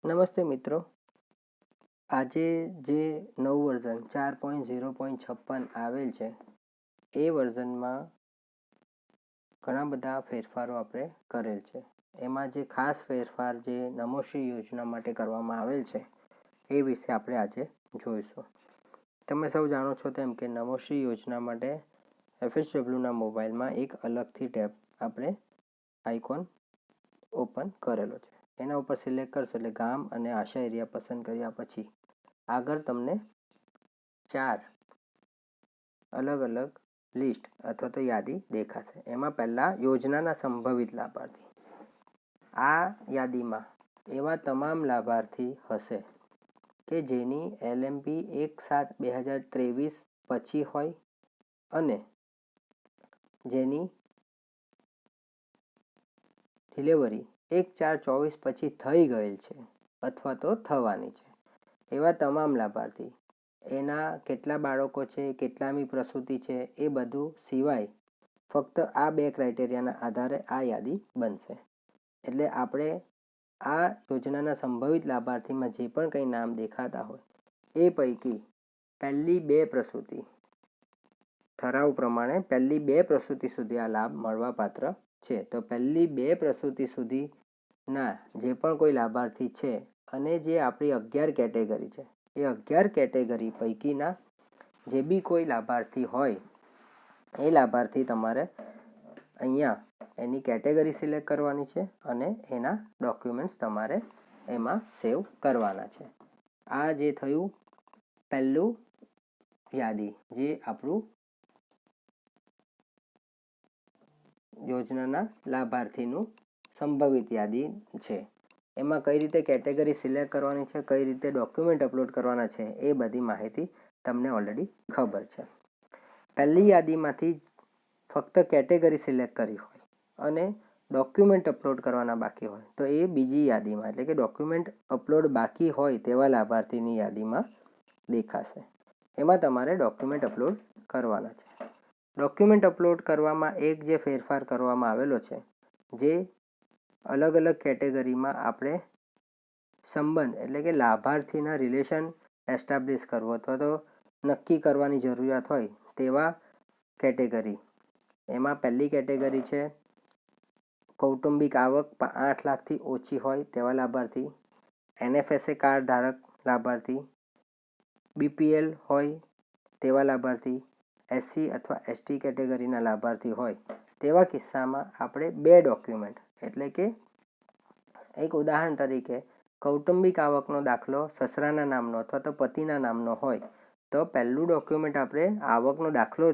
નમસ્તે મિત્રો, આજે જે નવું વર્ઝન 4.0.56 આવેલ છે એ વર્ઝનમાં ઘણા બધા ફેરફારો આપણે કરેલ છે. એમાં જે ખાસ ફેરફાર જે નમોશ્રી યોજના માટે કરવામાં આવેલ છે એ વિશે આપણે આજે જોઈશું. તમે સૌ જાણો છો તેમ કે નમોશ્રી યોજના માટે FHWના મોબાઈલમાં એક અલગથી ટેબ આપણે આઇકોન ઓપન કરેલો છે. એના ઉપર સિલેક્ટ કરશો એટલે ગામ અને આશા એરિયા પસંદ કર્યા પછી આગળ તમને 4 અલગ અલગ લિસ્ટ અથવા તો યાદી દેખાશે. એમાં પહેલાં યોજનાના સંભવિત લાભાર્થી. આ યાદીમાં એવા તમામ લાભાર્થી હશે કે જેની LMP 1/7/2023 પછી હોય અને જેની ડિલિવરી 1/4/24 પછી થઈ ગયેલ છે અથવા તો થવાની છે. એવા તમામ લાભાર્થી, એના કેટલા બાળકો છે, કેટલામી પ્રસૂતિ છે, એ બધું સિવાય ફક્ત આ 2 ક્રાઇટેરિયાના આધારે આ યાદી બનશે. એટલે આપણે આ યોજનાના સંભવિત લાભાર્થીમાં જે પણ કંઈ નામ દેખાતા હોય એ પૈકી પહેલી 2 પ્રસૂતિ, ઠરાવ પ્રમાણે પહેલી 2 પ્રસૂતિ સુધી આ લાભ મળવાપાત્ર છે. તો પહેલી 2 પ્રસૂતિ સુધીના જે પણ કોઈ લાભાર્થી છે અને જે આપણી 11 કેટેગરી છે એ 11 કેટેગરી પૈકીના જે બી કોઈ લાભાર્થી હોય એ લાભાર્થી તમારે અહીંયા એની કેટેગરી સિલેક્ટ કરવાની છે અને એના ડોક્યુમેન્ટ્સ તમારે એમાં સેવ કરવાના છે. આ જે થયું પહેલું યાદી, જે આપણું યોજનાના લાભાર્થીનું સંભવિત યાદી છે. એમાં કઈ રીતે કેટેગરી સિલેક્ટ કરવાની છે, કઈ રીતે ડોક્યુમેન્ટ અપલોડ કરવાના છે, એ બધી માહિતી તમને ઓલરેડી ખબર છે. પહેલી યાદીમાંથી ફક્ત કેટેગરી સિલેક્ટ કરી હોય અને ડોક્યુમેન્ટ અપલોડ કરવાના બાકી હોય તો એ બીજી યાદીમાં, એટલે કે ડોક્યુમેન્ટ અપલોડ બાકી હોય તેવા લાભાર્થીની યાદીમાં દેખાશે. એમાં તમારે ડોક્યુમેન્ટ અપલોડ કરવાના છે. ડોક્યુમેન્ટ અપલોડ કરવામાં એક જે ફેરફાર કરવામાં આવેલો છે, જે અલગ અલગ કેટેગરીમાં આપણે સંબંધ એટલે કે લાભાર્થીના રિલેશન એસ્ટાબ્લિશ કરવો અથવા તો નક્કી કરવાની જરૂરિયાત હોય તેવા કેટેગરી. એમાં પહેલી કેટેગરી છે કૌટુંબિક આવક 8 લાખથી ઓછી હોય તેવા લાભાર્થી, NFSA કાર્ડ ધારક લાભાર્થી, BPL હોય તેવા લાભાર્થી, SC અથવા ST કેટેગરીના લાભાર્થી હોય તેવા કિસ્સામાં આપણે 2 ડોક્યુમેન્ટ, એટલે કે એક ઉદાહરણ તરીકે કૌટુંબિક આવકનો દાખલો સસરાના નામનો અથવા તો પતિના નામનો હોય તો પહેલું ડોક્યુમેન્ટ આપણે આવકનો દાખલો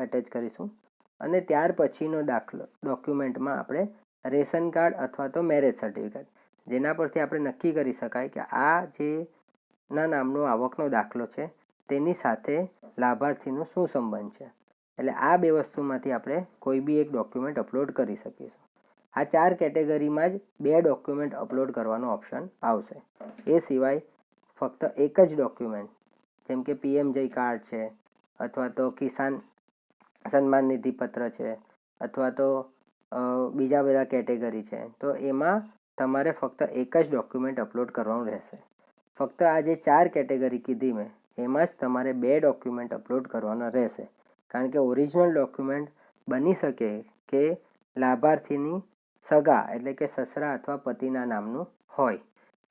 એટેચ કરીશું અને ત્યાર પછીનો ડોક્યુમેન્ટમાં આપણે રેશન કાર્ડ અથવા તો મેરેજ સર્ટિફિકેટ, જેના પરથી આપણે નક્કી કરી શકાય કે આ જે ના નામનો આવકનો દાખલો છે તેની સાથે લાભાર્થીનો શું સંબંધ છે. એટલે આ 2 વસ્તુમાંથી આપણે કોઈ બી એક ડોક્યુમેન્ટ અપલોડ કરી શકીશું. આ 4 કેટેગરીમાં જ 2 ડોક્યુમેન્ટ અપલોડ કરવાનો ઓપ્શન આવશે. એ સિવાય ફક્ત એક જ ડોક્યુમેન્ટ, જેમ કે PMJ કાર્ડ છે અથવા તો કિસાન સન્માન નિધિ પત્ર છે અથવા તો બીજા બધા કેટેગરી છે, તો એમાં તમારે ફક્ત એક જ ડોક્યુમેન્ટ અપલોડ કરવાનું રહેશે. ફક્ત આ જે 4 કેટેગરી કીધી મેં એમાં જ તમારે 2 ડોક્યુમેન્ટ અપલોડ કરવાના રહેશે. કારણ કે ઓરિજિનલ ડોક્યુમેન્ટ બની શકે કે લાભાર્થીની સગા એટલે કે સસરા અથવા પતિના નામનું હોય.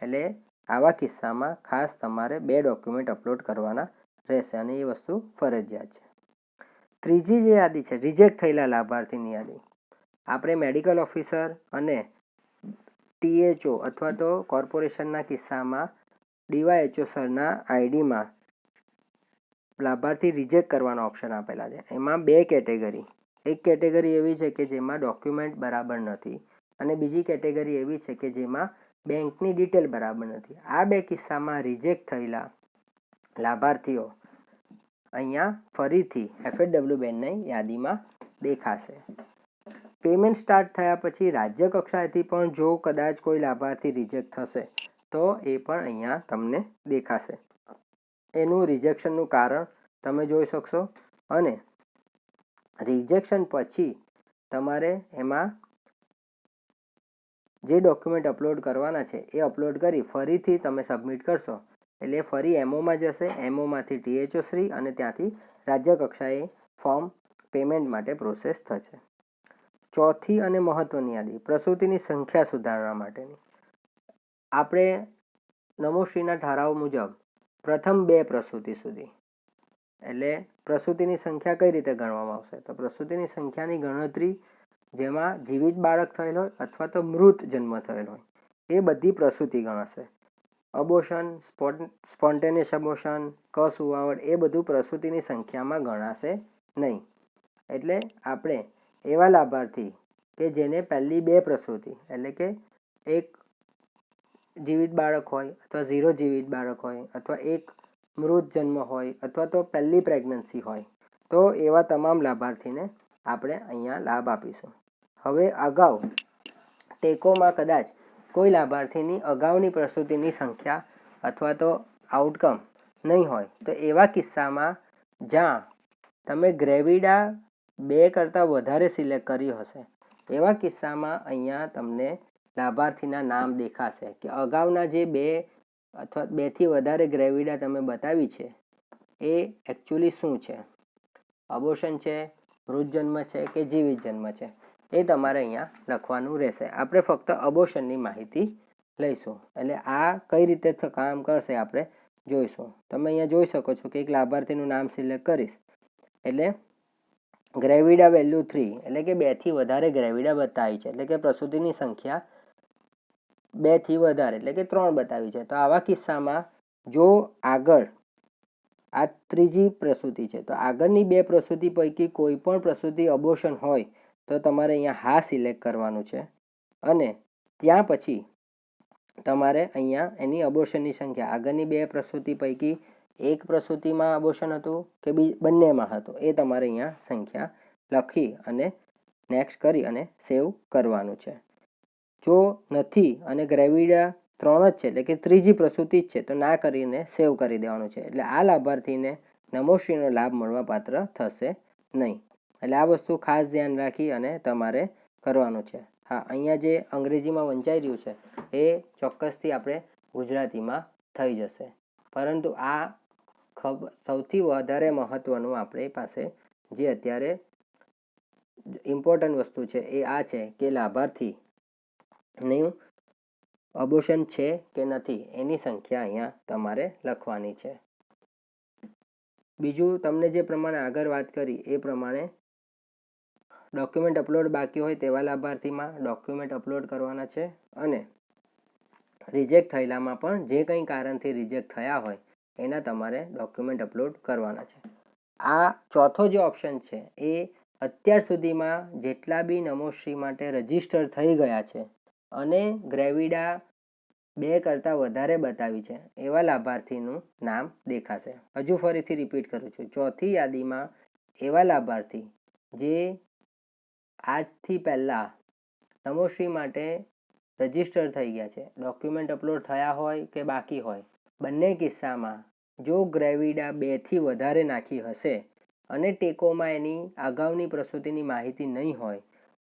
એટલે આવા કિસ્સામાં ખાસ તમારે 2 ડોક્યુમેન્ટ અપલોડ કરવાના રહેશે અને એ વસ્તુ ફરજિયાત છે. ત્રીજી જે યાદી છે રિજેક્ટ થયેલા લાભાર્થીની યાદી. આપણે મેડિકલ ઓફિસર અને THO અથવા તો કોર્પોરેશનના કિસ્સામાં DYHO સરના આઈડીમાં લાભાર્થી રિજેક્ટ કરવાના ઓપ્શન આપેલા છે. એમાં 2 કેટેગરી, એક કેટેગરી એવી છે કે જેમાં ડોક્યુમેન્ટ બરાબર નથી અને બીજી કેટેગરી એવી છે કે જેમાં બેંકની ડિટેલ બરાબર નથી. આ 2 કિસ્સામાં રિજેક્ટ થયેલા લાભાર્થીઓ અહીંયા ફરીથી FHW બેનની યાદીમાં દેખાશે. પેમેન્ટ સ્ટાર્ટ થયા પછી રાજ્ય કક્ષાએથી પણ જો કદાચ કોઈ લાભાર્થી રિજેક્ટ થશે તો એ પણ અહીંયા તમને દેખાશે. એનું રિજેક્શનનું કારણ તમે જોઈ શકશો અને રિજેક્શન પછી તમારે એમાં જે ડોક્યુમેન્ટ અપલોડ કરવાના છે એ અપલોડ કરી ફરીથી તમે સબમિટ કરશો એટલે ફરી એમઓમાં જશે, એમઓમાંથી THO શ્રી અને ત્યાંથી રાજ્ય કક્ષાએ ફોર્મ પેમેન્ટ માટે પ્રોસેસ થશે. ચોથી અને મહત્વની યાદી પ્રસૂતિની સંખ્યા સુધારવા માટેની. આપણે નમોશ્રીના ઠરાવ મુજબ પ્રથમ 2 પ્રસૂતિ સુધી એટલે પ્રસૂતિની સંખ્યા કઈ રીતે ગણવામાં આવશે? તો પ્રસૂતિની સંખ્યાની ગણતરી જેમાં જીવિત બાળક થયેલ હોય અથવા તો મૃત જન્મ થયેલ હોય એ બધી પ્રસૂતિ ગણાશે. અબોર્શન, સ્પોન્ટેનિયસ અબોર્શન, કસુવાવડ એ બધું પ્રસૂતિની સંખ્યામાં ગણાશે નહીં. એટલે આપણે એવા લાભાર્થી કે જેને પહેલી 2 પ્રસૂતિ એટલે કે એક જીવિત બાળક હોય અથવા 0 જીવિત બાળક હોય અથવા એક મૃત જન્મ હોય અથવા તો પહેલી પ્રેગ્નન્સી હોય તો એવા તમામ લાભાર્થીને આપણે અહીંયા લાભ આપીશું. હવે અગાઉ ટેકોમાં કદાચ કોઈ લાભાર્થીની અગાઉની પ્રસૂતિની સંખ્યા અથવા તો આઉટકમ નહીં હોય તો એવા કિસ્સામાં જ્યાં તમે ગ્રેવિડા 2 કરતાં વધારે સિલેક્ટ કરી હશે એવા કિસ્સામાં અહીંયા તમને લાભાર્થીના નામ દેખાશે કે અગાઉના જે 2 અથવા 2થી વધારે ગ્રેવિડા તમે બતાવી છે એ એકચ્યુઅલી શું છે, અબોર્શન છે, મૃત જન્મ છે કે જીવિત જન્મ છે એ તમારે અહીંયા લખવાનું રહેશે. આપણે ફક્ત અબોર્શનની માહિતી લઈશું. એટલે આ કઈ રીતે કામ કરશે આપણે જોઈશું. તમે અહીંયા જોઈ શકો છો કે એક લાભાર્થીનું નામ સિલેક્ટ કરીશ એટલે ગ્રેવિડા વેલ્યુ 3 એટલે કે 2થી વધારે ગ્રેવિડા બતાવી છે એટલે કે પ્રસૂતિની સંખ્યા 2થી વધારે એટલે કે 3 બતાવી છે. તો આવા કિસ્સામાં જો આગળ આ ત્રીજી પ્રસૂતિ છે તો આગળની 2 પ્રસૂતિ પૈકી કોઈ પણ પ્રસૂતિ અબોર્શન હોય તો તમારે અહીંયા હા સિલેક્ટ કરવાનું છે અને ત્યાં પછી તમારે અહીંયા એની અબોર્શનની સંખ્યા આગળની 2 પ્રસૂતિ પૈકી એક પ્રસૂતિમાં અબોર્શન હતું કે બંનેમાં હતું એ તમારે અહીંયા સંખ્યા લખી અને નેક્સ્ટ કરી અને સેવ કરવાનું છે. જો નથી અને ગ્રેવિડા 3 જ છે એટલે કે ત્રીજી પ્રસૂતિ જ છે તો ના કરીને સેવ કરી દેવાનું છે. એટલે આ લાભાર્થીને નમોશ્રીનો લાભ મળવાપાત્ર થશે નહીં. એટલે આ વસ્તુ ખાસ ધ્યાન રાખી અને તમારે કરવાનું છે. હા, અહીંયા જે અંગ્રેજીમાં વંચાઈ રહ્યું છે એ ચોક્કસથી આપણે ગુજરાતીમાં થઈ જશે, પરંતુ આ સૌથી વધારે મહત્ત્વનું આપણી પાસે જે અત્યારે ઇમ્પોર્ટન્ટ વસ્તુ છે એ આ છે કે લાભાર્થીનું અબોર્શન છે કે નથી એની સંખ્યા અહીંયા તમારે લખવાની છે. બીજું તમને જે પ્રમાણે આગળ વાત કરી એ પ્રમાણે ડોક્યુમેન્ટ અપલોડ બાકી હોય તેવા લાભાર્થીમાં ડોક્યુમેન્ટ અપલોડ કરવાના છે અને રિજેક્ટ થયેલામાં પણ જે કંઈ કારણથી રિજેક્ટ થયા હોય એના તમારે ડોક્યુમેન્ટ અપલોડ કરવાના છે. આ ચોથો જે ઓપ્શન છે એ અત્યાર સુધીમાં જેટલા બી નમોશ્રી માટે રજિસ્ટર થઈ ગયા છે અને ગ્રેવિડા 2 કરતાં વધારે બતાવી છે એવા લાભાર્થીનું નામ દેખાશે. હજુ ફરીથી રિપીટ કરું છું, ચોથી યાદીમાં એવા લાભાર્થી જે આજથી પહેલાં નમોશ્રી માટે રજિસ્ટર થઈ ગયા છે, ડોક્યુમેન્ટ અપલોડ થયા હોય કે બાકી હોય, બંને કિસ્સામાં જો ગ્રેવિડા 2થી વધારે નાખી હશે અને ટેકોમાં એની અગાઉની પ્રસૂતિની માહિતી નહીં હોય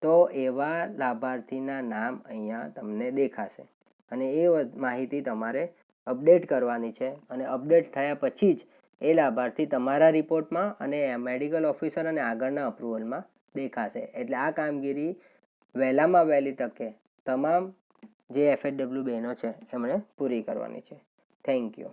તો એવા લાભાર્થીના નામ અહીંયા તમને દેખાશે અને એ માહિતી તમારે અપડેટ કરવાની છે અને અપડેટ થયા પછી જ એ લાભાર્થી તમારા રિપોર્ટમાં અને મેડિકલ ઓફિસર અને આગળના અપ્રુવલમાં દેખાશે. એટલે આ કામગીરી વહેલામાં વહેલી તકે તમામ જે FHW બહેનો છે એમણે પૂરી કરવાની છે. Thank you.